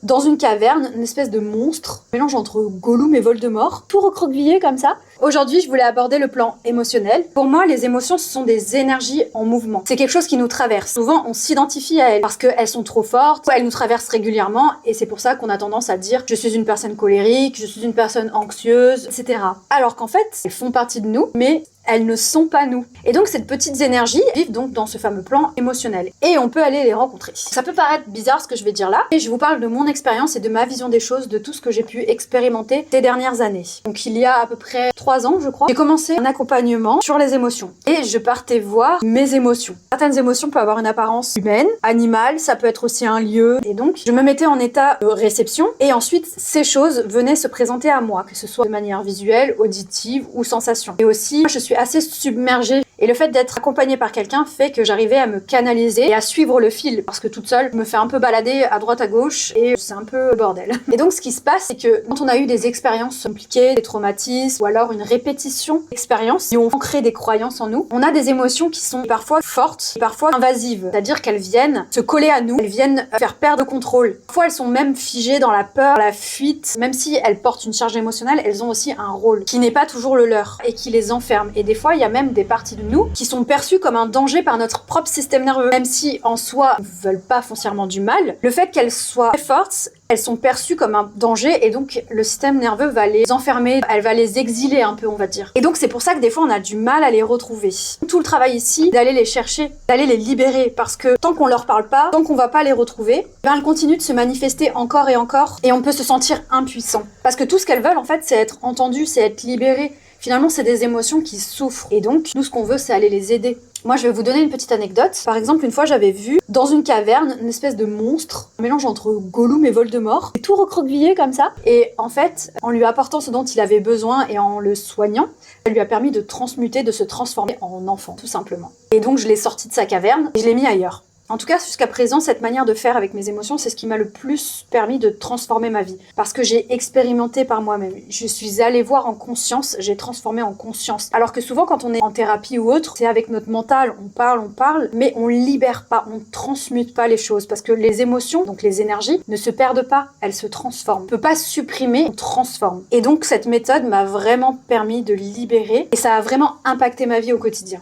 dans une caverne, une espèce de monstre, mélange entre Gollum et Voldemort, tout recroquevillé comme ça. Aujourd'hui, je voulais aborder le plan émotionnel. Pour moi, les émotions, ce sont des énergies en mouvement. C'est quelque chose qui nous traverse. Souvent, on s'identifie à elles parce qu'elles sont trop fortes, elles nous traversent régulièrement, et c'est pour ça qu'on a tendance à dire « je suis une personne colérique, je suis une personne anxieuse », etc. Alors qu'en fait, elles font partie de nous, mais elles ne sont pas nous. Et donc, ces petites énergies vivent donc dans ce fameux plan émotionnel. Et on peut aller les rencontrer. Ça peut paraître bizarre ce que je vais dire là, mais je vous parle de mon expérience et de ma vision des choses, de tout ce que j'ai pu expérimenter ces dernières années. Donc, il y a à peu près 3 ans, je crois, j'ai commencé un accompagnement sur les émotions. Et je partais voir mes émotions. Certaines émotions peuvent avoir une apparence humaine, animale, ça peut être aussi un lieu. Et donc, je me mettais en état de réception, et ensuite, ces choses venaient se présenter à moi, que ce soit de manière visuelle, auditive ou sensation. Et aussi, je suis assez submergée. Et le fait d'être accompagnée par quelqu'un fait que j'arrivais à me canaliser et à suivre le fil. Parce que toute seule, je me fais un peu balader à droite à gauche et c'est un peu le bordel. Et donc ce qui se passe, c'est que quand on a eu des expériences compliquées, des traumatismes ou alors une répétition d'expériences qui ont ancré des croyances en nous, on a des émotions qui sont parfois fortes et parfois invasives. C'est-à-dire qu'elles viennent se coller à nous, elles viennent faire perdre le contrôle. Parfois elles sont même figées dans la peur, la fuite. Même si elles portent une charge émotionnelle, elles ont aussi un rôle qui n'est pas toujours le leur et qui les enferme. Et des fois, il y a même des parties de nous qui sont perçues comme un danger par notre propre système nerveux. Même si, en soi, elles ne veulent pas foncièrement du mal, le fait qu'elles soient très fortes, elles sont perçues comme un danger et donc le système nerveux va les enfermer, elle va les exiler un peu, on va dire. Et donc c'est pour ça que des fois on a du mal à les retrouver. Tout le travail ici, d'aller les chercher, d'aller les libérer, parce que tant qu'on leur parle pas, tant qu'on va pas les retrouver, ben elles continuent de se manifester encore et on peut se sentir impuissant. Parce que tout ce qu'elles veulent en fait, c'est être entendues, c'est être libérées. Finalement, c'est des émotions qui souffrent. Et donc, nous, ce qu'on veut, c'est aller les aider. Moi, je vais vous donner une petite anecdote. Par exemple, une fois, j'avais vu dans une caverne une espèce de monstre, un mélange entre Gollum et Voldemort, tout recroquevillé comme ça. Et en fait, en lui apportant ce dont il avait besoin et en le soignant, ça lui a permis de transmuter, de se transformer en enfant, tout simplement. Et donc, je l'ai sorti de sa caverne et je l'ai mis ailleurs. En tout cas, jusqu'à présent, cette manière de faire avec mes émotions, c'est ce qui m'a le plus permis de transformer ma vie. Parce que j'ai expérimenté par moi-même. Je suis allée voir en conscience, j'ai transformé en conscience. Alors que souvent, quand on est en thérapie ou autre, c'est avec notre mental, on parle, mais on libère pas, on transmute pas les choses. Parce que les émotions, donc les énergies, ne se perdent pas, elles se transforment. On peut pas supprimer, on transforme. Et donc, cette méthode m'a vraiment permis de libérer et ça a vraiment impacté ma vie au quotidien.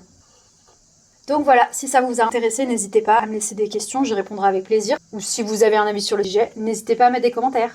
Donc voilà, si ça vous a intéressé, n'hésitez pas à me laisser des questions, j'y répondrai avec plaisir. Ou si vous avez un avis sur le sujet, n'hésitez pas à mettre des commentaires.